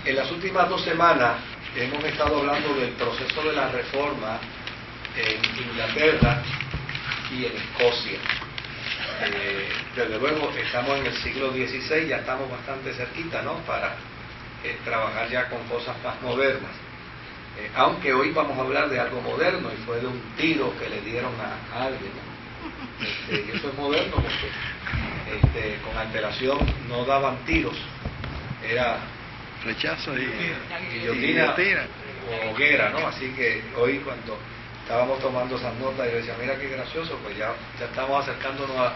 En las últimas 2 semanas hemos estado hablando del proceso de la reforma en Inglaterra y en Escocia. Desde luego estamos en el siglo XVI, ya estamos bastante cerquita, ¿no?, para trabajar ya con cosas más modernas. Aunque hoy vamos a hablar de algo moderno, y fue de un tiro que le dieron a alguien, ¿no? Y eso es moderno porque con antelación no daban tiros, era rechazo y guillotina o hoguera, ¿no? Así que hoy, cuando estábamos tomando esas notas, y decía, mira qué gracioso, pues ya estamos acercándonos a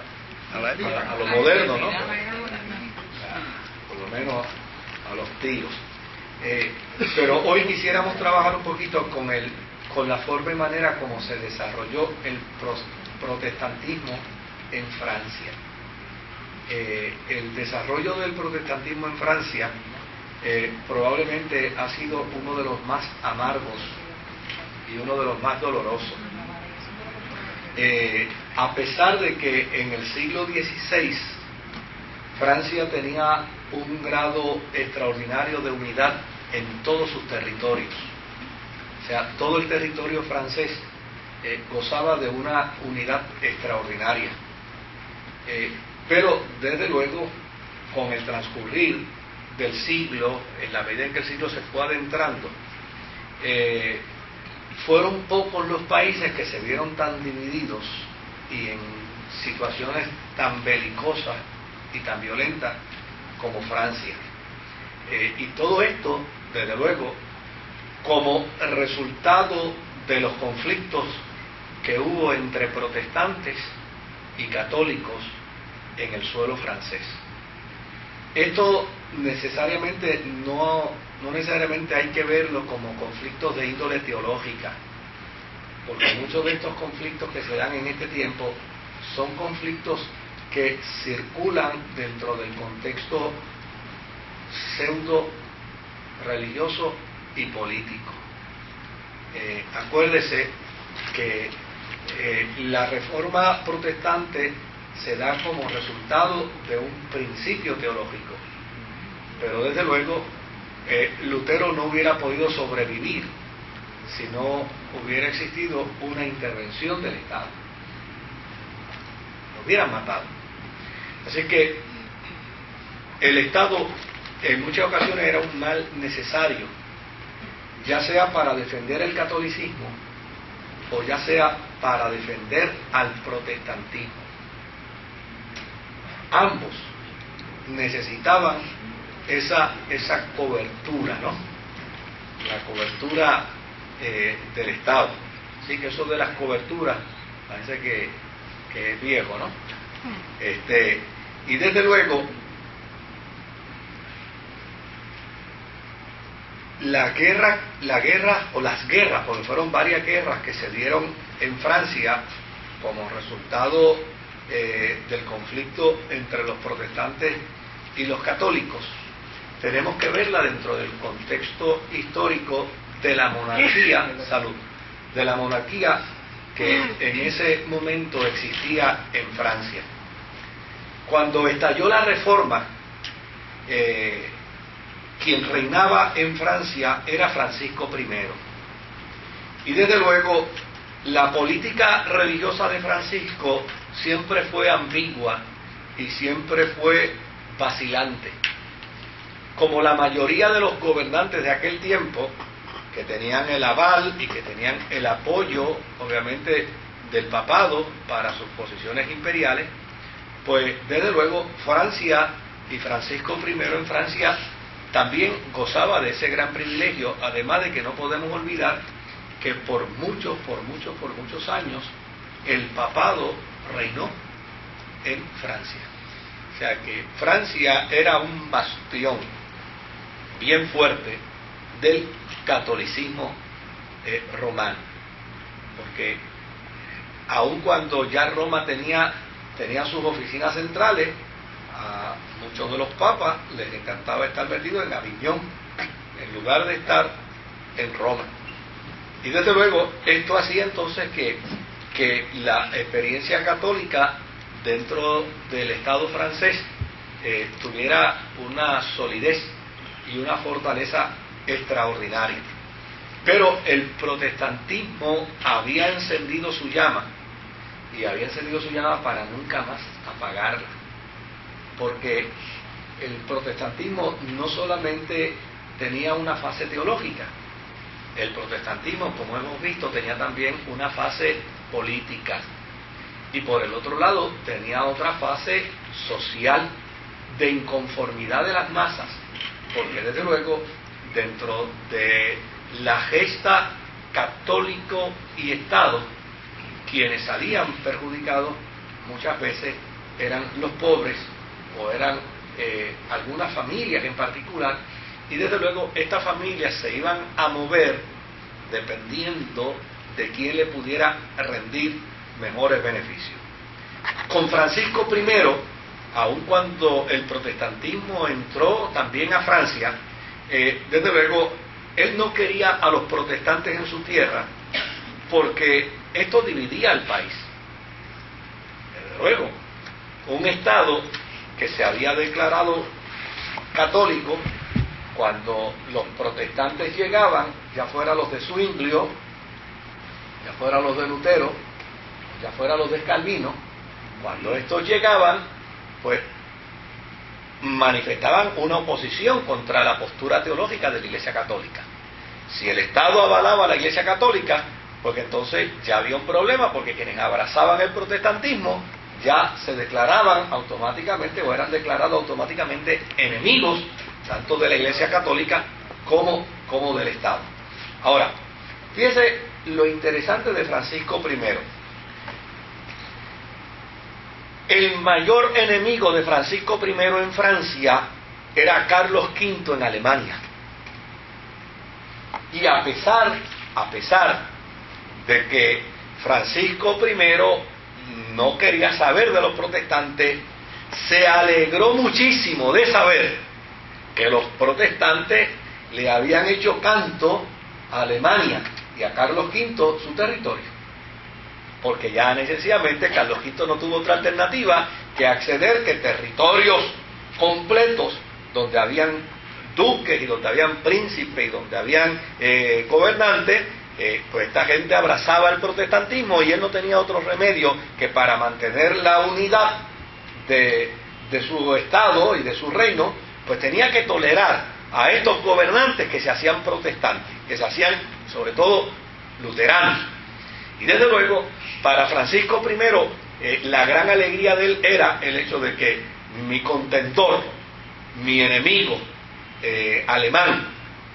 lo moderno, ¿no? Por lo menos a los tiros. Pero hoy quisiéramos trabajar un poquito con la forma y manera como se desarrolló el protestantismo en Francia. El desarrollo del protestantismo en Francia probablemente ha sido uno de los más amargos y uno de los más dolorosos. A pesar de que en el siglo XVI Francia tenía un grado extraordinario de unidad en todos sus territorios, o sea, todo el territorio francés gozaba de una unidad extraordinaria, pero desde luego con el transcurrir del siglo, en la medida en que el siglo se fue adentrando, fueron pocos los países que se vieron tan divididos y en situaciones tan belicosas y tan violentas como Francia. Y todo esto, desde luego, como resultado de los conflictos que hubo entre protestantes y católicos en el suelo francés. Esto necesariamente no necesariamente hay que verlo como conflictos de índole teológica, porque muchos de estos conflictos que se dan en este tiempo son conflictos que circulan dentro del contexto pseudo religioso y político. Acuérdese que la reforma protestante se da como resultado de un principio teológico, pero desde luego Lutero no hubiera podido sobrevivir si no hubiera existido una intervención del Estado. Lo hubieran matado. Así que el Estado en muchas ocasiones era un mal necesario, ya sea para defender el catolicismo o ya sea para defender al protestantismo. Ambos necesitaban esa cobertura, ¿no? La cobertura del Estado. Así que eso de las coberturas parece que es viejo, ¿no? Y desde luego la guerra o las guerras, porque fueron varias guerras que se dieron en Francia como resultado del conflicto entre los protestantes y los católicos, tenemos que verla dentro del contexto histórico de la monarquía, de la monarquía que en ese momento existía en Francia. Cuando estalló la Reforma, quien reinaba en Francia era Francisco I. Y desde luego, la política religiosa de Francisco siempre fue ambigua y siempre fue vacilante. Como la mayoría de los gobernantes de aquel tiempo, que tenían el aval y que tenían el apoyo, obviamente, del papado para sus posiciones imperiales, pues desde luego Francia y Francisco I en Francia también gozaba de ese gran privilegio, además de que no podemos olvidar que por muchos años el papado reinó en Francia. O sea que Francia era un bastión bien fuerte del catolicismo romano, porque aun cuando ya Roma tenía sus oficinas centrales, a muchos de los papas les encantaba estar metidos en Aviñón en lugar de estar en Roma. Y desde luego esto hacía entonces que la experiencia católica dentro del Estado francés tuviera una solidez y una fortaleza extraordinaria. Pero el protestantismo había encendido su llama, y había encendido su llama para nunca más apagarla, porque el protestantismo no solamente tenía una fase teológica, el protestantismo, como hemos visto, tenía también una fase política, y por el otro lado tenía otra fase social, de inconformidad de las masas, porque desde luego dentro de la gesta católico y Estado, quienes salían perjudicados muchas veces eran los pobres o eran algunas familias en particular, y desde luego estas familias se iban a mover dependiendo de quién le pudiera rendir mejores beneficios. Con Francisco I, aun cuando el protestantismo entró también a Francia, desde luego él no quería a los protestantes en su tierra, porque esto dividía al país. Desde luego, un Estado que se había declarado católico, cuando los protestantes llegaban, ya fuera los de Zwinglio, ya fuera los de Lutero, ya fuera los de Calvino, cuando estos llegaban, pues manifestaban una oposición contra la postura teológica de la Iglesia Católica. Si el Estado avalaba a la Iglesia Católica, pues entonces ya había un problema, porque quienes abrazaban el protestantismo ya se declaraban automáticamente, o eran declarados automáticamente enemigos tanto de la Iglesia Católica como del Estado. Ahora, fíjese lo interesante de Francisco I. El mayor enemigo de Francisco I en Francia era Carlos V en Alemania. Y a pesar de que Francisco I no quería saber de los protestantes, se alegró muchísimo de saber que los protestantes le habían hecho canto a Alemania y a Carlos V su territorio, porque ya necesariamente Carlos V no tuvo otra alternativa que acceder que territorios completos donde habían duques y donde habían príncipes y donde habían gobernantes, pues esta gente abrazaba el protestantismo, y él no tenía otro remedio que, para mantener la unidad de su estado y de su reino, pues tenía que tolerar a estos gobernantes que se hacían protestantes, que se hacían sobre todo luteranos. Y desde luego, para Francisco I, la gran alegría de él era el hecho de que mi contentor, mi enemigo alemán,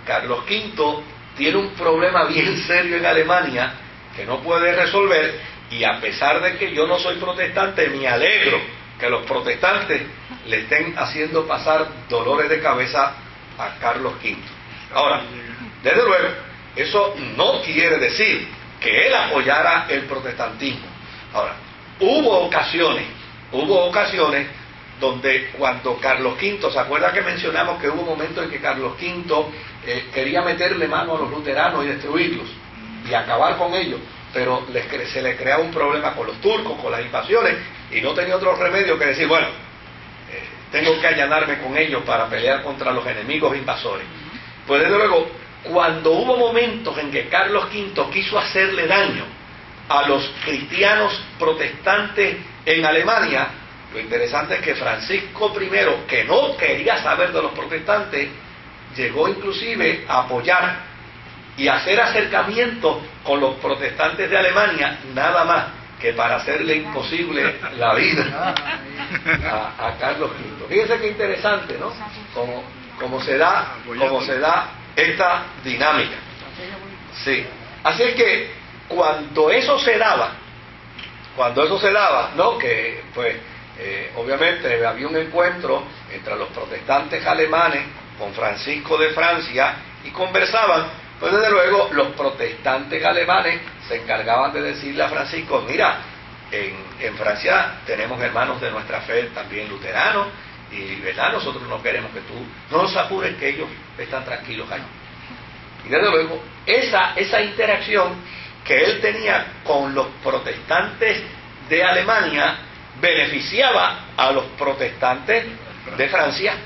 Carlos V, tiene un problema bien serio en Alemania que no puede resolver, y a pesar de que yo no soy protestante, me alegro que los protestantes le estén haciendo pasar dolores de cabeza a Carlos V. Ahora, desde luego, eso no quiere decir que él apoyara el protestantismo. Ahora, hubo ocasiones donde cuando Carlos V, ¿se acuerda que mencionamos que hubo momentos en que Carlos V quería meterle mano a los luteranos y destruirlos y acabar con ellos, pero se le creaba un problema con los turcos, con las invasiones, y no tenía otro remedio que decir, bueno, tengo que allanarme con ellos para pelear contra los enemigos invasores? Pues desde luego, cuando hubo momentos en que Carlos V quiso hacerle daño a los cristianos protestantes en Alemania, lo interesante es que Francisco I, que no quería saber de los protestantes, llegó inclusive a apoyar y hacer acercamientos con los protestantes de Alemania, nada más que para hacerle imposible la vida a Carlos V. Fíjense qué interesante, ¿no? Cómo se da esta dinámica. Sí. Así es que cuando eso se daba, ¿no? Que pues obviamente había un encuentro entre los protestantes alemanes con Francisco de Francia y conversaban, pues desde luego los protestantes alemanes se encargaban de decirle a Francisco, mira, en Francia tenemos hermanos de nuestra fe también luteranos, y verdad, nosotros no queremos que tú no nos apures, que ellos están tranquilos ahí. Y desde luego esa interacción que él tenía con los protestantes de Alemania beneficiaba a los protestantes de Francia